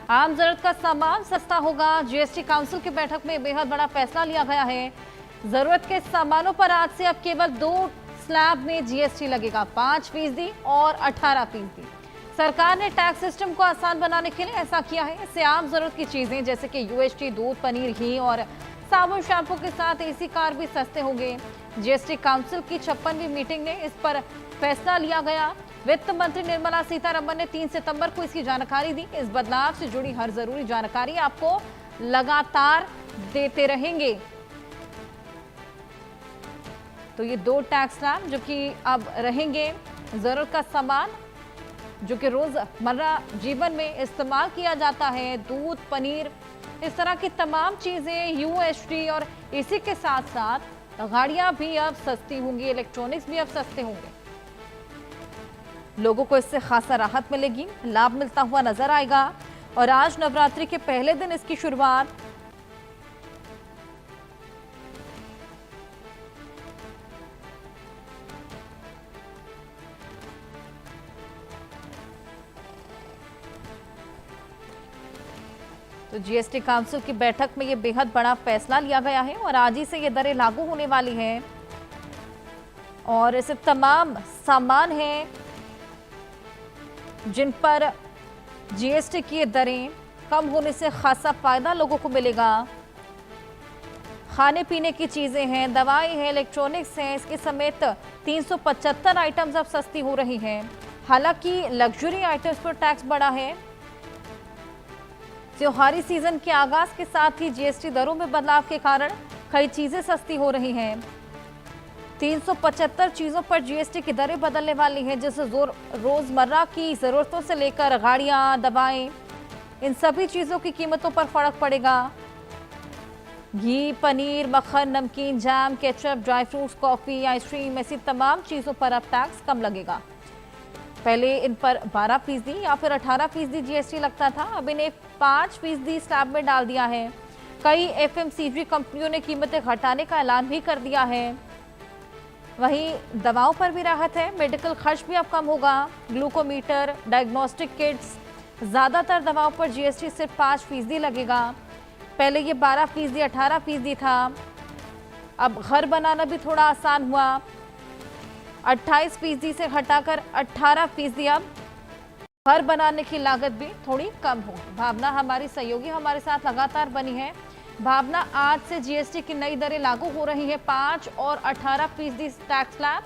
आम जरूरत का सामान सस्ता होगा। जीएसटी काउंसिल की बैठक में बेहद बड़ा फैसला लिया गया है। जरूरत के सामानों पर आज से अब केवल 2 स्लैब में जीएसटी लगेगा, 5% और 18%। सरकार ने टैक्स सिस्टम को आसान बनाने के लिए ऐसा किया है। इससे आम जरूरत की चीजें जैसे कि यूएसटी, दूध, पनीर, घी और साबुन शैम्पू के साथ एसी कार भी सस्ते होंगे। जीएसटी काउंसिल की 56वीं मीटिंग में इस पर फैसला लिया गया। वित्त मंत्री निर्मला सीतारमण ने 3 सितंबर को इसकी जानकारी दी। इस बदलाव से जुड़ी हर जरूरी जानकारी आपको लगातार देते रहेंगे। तो ये 2 टैक्स स्लैब जो कि अब रहेंगे। जरूरत का सामान जो कि रोजमर्रा जीवन में इस्तेमाल किया जाता है, दूध, पनीर, इस तरह की तमाम चीजें, यूएसटी और इसी के साथ साथ गाड़ियां भी अब सस्ती होंगी, इलेक्ट्रॉनिक्स भी अब सस्ते होंगे। लोगों को इससे खासा राहत मिलेगी, लाभ मिलता हुआ नजर आएगा। और आज नवरात्रि के पहले दिन इसकी शुरुआत। तो जीएसटी काउंसिल की बैठक में ये बेहद बड़ा फैसला लिया गया है और आज ही से ये दरें लागू होने वाली हैं। और ऐसे तमाम सामान हैं जिन पर जीएसटी की दरें कम होने से खासा फायदा लोगों को मिलेगा। खाने पीने की चीजें हैं, दवाई है, इलेक्ट्रॉनिक्स हैं, इसके समेत 375 आइटम्स अब सस्ती हो रही हैं। हालांकि लग्जरी आइटम्स पर टैक्स बढ़ा है। त्योहारी सीजन के आगाज के साथ ही जीएसटी दरों में बदलाव के कारण कई चीजें सस्ती हो रही हैं। 375 चीजों पर जीएसटी की दरें बदलने वाली हैं, जैसे रोजमर्रा की जरूरतों से लेकर गाड़ियां, दवाएं, इन सभी चीजों की कीमतों पर फर्क पड़ेगा। घी, पनीर, मक्खन, नमकीन, jam, ketchup, dry fruits, coffee, ice cream, ऐसी तमाम चीजों पर अब टैक्स कम लगेगा। पहले इन पर 12% या फिर 18% जीएसटी लगता था, अब इन्हें 5% स्लैब में डाल दिया है। कई एफएमसीजी कंपनियों ने कीमतें घटाने का ऐलान भी कर दिया है। वहीं दवाओं पर भी राहत है, मेडिकल खर्च भी अब कम होगा। ग्लूकोमीटर, डायग्नोस्टिक किट्स, ज़्यादातर दवाओं पर जीएसटी सिर्फ 5% लगेगा। पहले ये 12%, 18% था। अब घर बनाना भी थोड़ा आसान हुआ, 28% से घटाकर 18%। अब घर बनाने की लागत भी थोड़ी कम होगी। भावना हमारी सहयोगी हमारे साथ लगातार बनी है। भावना, आज से जीएसटी की नई दरें लागू हो रही हैं, 5 और 18% टैक्स स्लैब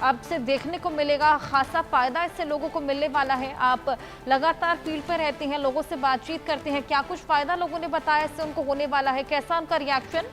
अब से देखने को मिलेगा। खासा फायदा इससे लोगों को मिलने वाला है। आप लगातार फील्ड पे रहते हैं, लोगों से बातचीत करते हैं, क्या कुछ फायदा लोगों ने बताया इससे उनको होने वाला है, कैसा उनका रिएक्शन?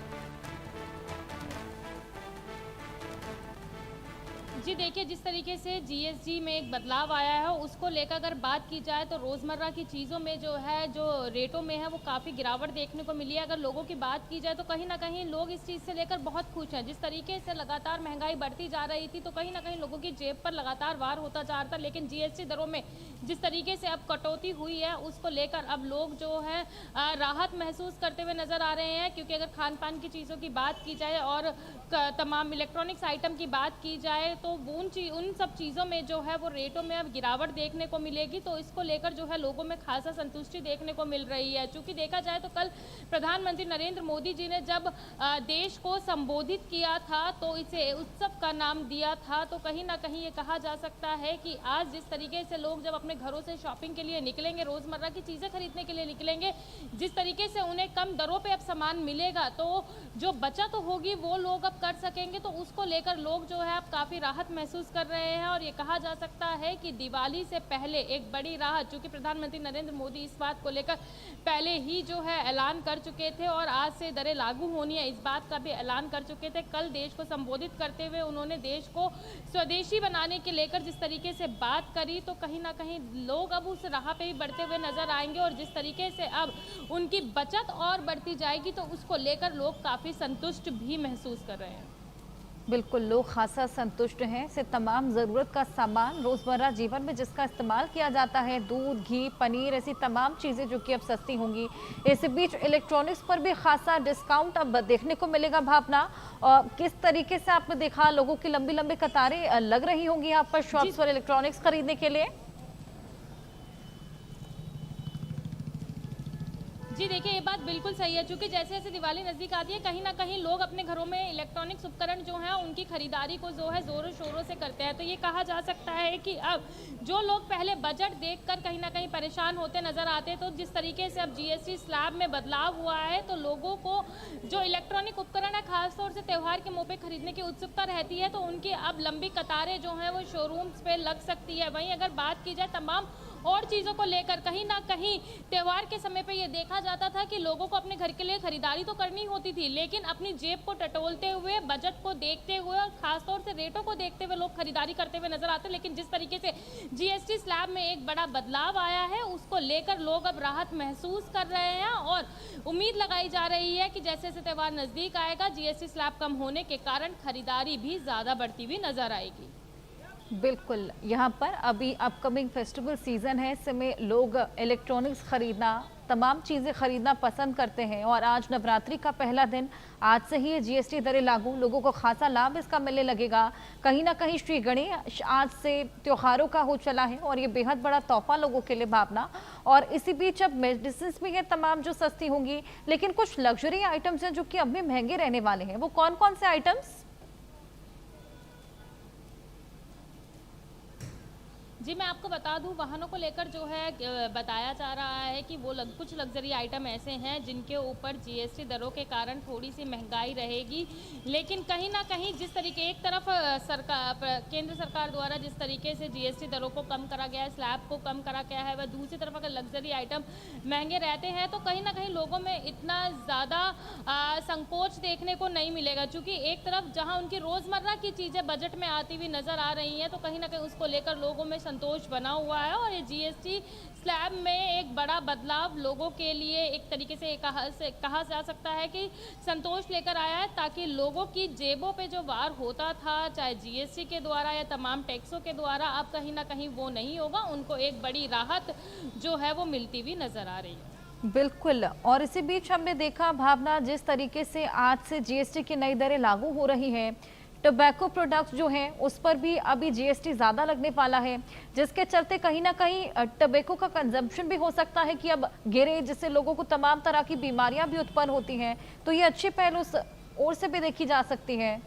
जी देखिए, जिस तरीके से जीएसटी में एक बदलाव आया है उसको लेकर अगर बात की जाए तो रोज़मर्रा की चीज़ों में जो है, जो रेटों में है, वो काफ़ी गिरावट देखने को मिली है। अगर लोगों की बात की जाए तो कहीं ना कहीं लोग इस चीज़ से लेकर बहुत खुश हैं। जिस तरीके से लगातार महंगाई बढ़ती जा रही थी तो कहीं ना कहीं लोगों की जेब पर लगातार वार होता जा रहा था, लेकिन जीएसटी दरों में जिस तरीके से अब कटौती हुई है उसको लेकर अब लोग जो है राहत महसूस करते हुए नज़र आ रहे हैं। क्योंकि अगर खान पान की चीज़ों की बात की जाए और तमाम इलेक्ट्रॉनिक्स आइटम की बात की जाए तो उन सब चीज़ों में जो है वो रेटों में अब गिरावट देखने को मिलेगी। तो इसको लेकर जो है लोगों में खासा संतुष्टि देखने को मिल रही है। चूँकि देखा जाए तो कल प्रधानमंत्री नरेंद्र मोदी जी ने जब देश को संबोधित किया था तो इसे उत्सव का नाम दिया था। तो कहीं ना कहीं ये कहा जा सकता है कि आज जिस तरीके से लोग जब अपने घरों से शॉपिंग के लिए निकलेंगे, रोज़मर्रा की चीज़ें खरीदने के लिए निकलेंगे, जिस तरीके से उन्हें कम दरों पे अब सामान मिलेगा तो जो बचत होगी वो लोग अब कर सकेंगे। तो उसको लेकर लोग जो है अब काफ़ी राहत महसूस कर रहे हैं। और ये कहा जा सकता है कि दिवाली से पहले एक बड़ी राहत, चूँकि प्रधानमंत्री नरेंद्र मोदी इस बात को लेकर पहले ही जो है ऐलान कर चुके थे और आज से दरें लागू होनी है इस बात का भी ऐलान कर चुके थे। कल देश को संबोधित करते हुए उन्होंने देश को स्वदेशी बनाने के लेकर जिस तरीके से बात करी तो कहीं ना कहीं लोग अब उस राह पे भी बढ़ते हुए नजर आएंगे। और जिस तरीके से अब उनकी बचत और बढ़ती जाएगी तो उसको लेकर लोग काफ़ी संतुष्ट भी महसूस कर रहे हैं। बिल्कुल, लोग खासा संतुष्ट हैं। से तमाम ज़रूरत का सामान रोज़मर्रा जीवन में जिसका इस्तेमाल किया जाता है, दूध, घी, पनीर, ऐसी तमाम चीज़ें जो कि अब सस्ती होंगी। इस बीच इलेक्ट्रॉनिक्स पर भी खासा डिस्काउंट अब देखने को मिलेगा। भावना, किस तरीके से आपने देखा लोगों की लंबी लंबी कतारें लग रही होंगी यहाँ पर शॉप्स पर इलेक्ट्रॉनिक्स खरीदने के लिए? जी देखिए, ये बात बिल्कुल सही है, चूँकि जैसे-जैसे दिवाली नज़दीक आती है, कहीं न कहीं लोग अपने घरों में इलेक्ट्रॉनिक्स उपकरण जो हैं, उनकी खरीदारी को जो है ज़ोरों-शोरों से करते हैं। तो ये कहा जा सकता है कि अब जो लोग पहले बजट देखकर कहीं न कहीं परेशान होते नज़र आते, तो जिस तरीके से अब जीएसटी स्लैब में बदलाव हुआ है, तो लोगों को जो इलेक्ट्रॉनिक उपकरण है, ख़ास तौर से त्योहार के मौके खरीदने की उत्सुकता रहती है, तो उनकी अब लंबी कतारें जो हैं, वो शोरूम्स पे लग सकती है। वहीं अगर बात की जाए तमाम और चीज़ों को लेकर, कहीं न कहीं त्योहार के समय पे ये देखा जाता था कि लोगों को अपने घर के लिए खरीदारी तो करनी होती थी, लेकिन अपनी जेब को टटोलते हुए, बजट को देखते हुए और खास तौर से रेटों को देखते हुए लोग खरीदारी करते हुए नजर आते हैं। लेकिन जिस तरीके से जीएसटी स्लैब में एक बड़ा बदलाव आया है, उसको लेकर लोग अब राहत महसूस कर रहे हैं और उम्मीद लगाई जा रही है कि जैसे जैसे त्योहार नजदीक आएगा, जीएसटी स्लैब कम होने के कारण खरीदारी भी ज्यादा बढ़ती हुई नजर आएगी। बिल्कुल, यहाँ पर अभी अपकमिंग फेस्टिवल सीजन है, ऐसे में लोग इलेक्ट्रॉनिक्स खरीदना, तमाम चीज़ें खरीदना पसंद करते हैं और आज नवरात्रि का पहला दिन, आज से ही ये जीएसटी दरें लागू, लोगों को खासा लाभ इसका मिलने लगेगा। कहीं ना कहीं श्री गणेश आज से त्योहारों का हो चला है और ये बेहद बड़ा तोहफा लोगों के लिए भावना। और इसी बीच अब मेडिसिन भी हैं तमाम जो सस्ती होंगी, लेकिन कुछ लग्जरी आइटम्स हैं जो कि अब भी महंगे रहने वाले हैं। वो कौन कौन से आइटम्स? जी, मैं आपको बता दूं, वाहनों को लेकर जो है बताया जा रहा है कि वो कुछ लग्जरी आइटम ऐसे हैं जिनके ऊपर जीएसटी दरों के कारण थोड़ी सी महंगाई रहेगी। लेकिन कहीं ना कहीं जिस तरीके एक तरफ केंद्र सरकार द्वारा जिस तरीके से जीएसटी दरों को कम करा गया है, स्लैब को कम करा गया है, वह दूसरी तरफ अगर लग्जरी आइटम महंगे रहते हैं तो कहीं ना कहीं लोगों में इतना ज़्यादा संकोच देखने को नहीं मिलेगा। चूँकि एक तरफ जहाँ उनकी रोज़मर्रा की चीज़ें बजट में आती हुई नज़र आ रही हैं, तो कहीं ना कहीं उसको लेकर लोगों में संतोष बना हुआ है और ये जीएसटी स्लैब में एक बड़ा बदलाव लोगों के लिए एक तरीके से कहा जा सकता है कि संतोष लेकर आया है, ताकि लोगों की जेबों पे जो वार होता था, चाहे जीएसटी के द्वारा या तमाम टैक्सों के द्वारा, अब कहीं ना कहीं वो नहीं होगा। उनको एक बड़ी राहत जो है वो मिलती हुई नजर आ रही है। बिल्कुल, और इसी बीच हमने देखा भावना, जिस तरीके से आज से जीएसटी की नई दरें लागू हो रही हैं, टोबैको प्रोडक्ट्स जो हैं उस पर भी अभी जीएसटी ज़्यादा लगने वाला है, जिसके चलते कहीं ना कहीं टोबैको का कंजम्पशन भी हो सकता है कि अब गिरे, जिससे लोगों को तमाम तरह की बीमारियां भी उत्पन्न होती हैं। तो ये अच्छी पहल उस ओर से भी देखी जा सकती है।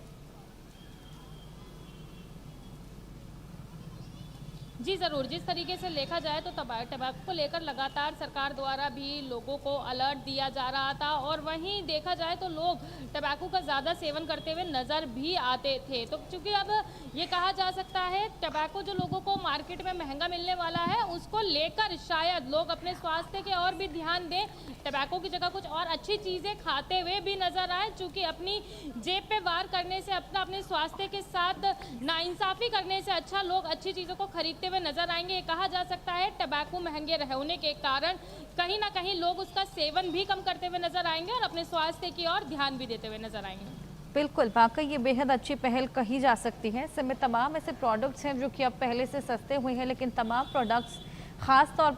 जी ज़रूर, जिस तरीके से देखा जाए तो टबैको को लेकर लगातार सरकार द्वारा भी लोगों को अलर्ट दिया जा रहा था और वहीं देखा जाए तो लोग टबैको का ज़्यादा सेवन करते हुए नज़र भी आते थे। तो चूँकि अब ये कहा जा सकता है टबैको जो लोगों को मार्केट में महंगा मिलने वाला है, उसको लेकर शायद लोग अपने स्वास्थ्य के और भी ध्यान दें, टबैको की जगह कुछ और अच्छी चीज़ें खाते हुए भी नज़र आए। चूँकि अपनी जेब पे वार करने से, अपने स्वास्थ्य के साथ नाइंसाफ़ी करने से अच्छा लोग अच्छी चीज़ों को खरीदते हुए नजर आएंगे। कहा जा सकता है टबैको महंगे होने के कारण कहीं ना कहीं लोग उसका सेवन भी कम करते हुए नजर आएंगे और अपने स्वास्थ्य की ओर ध्यान भी देते हुए नजर आएंगे। बिल्कुल, वाकई ये बेहद अच्छी पहल कही जा सकती है। इसमें तमाम ऐसे प्रोडक्ट्स हैं जो कि अब पहले से सस्ते हुए हैं, लेकिन तमाम प्रोडक्ट्स खास तौर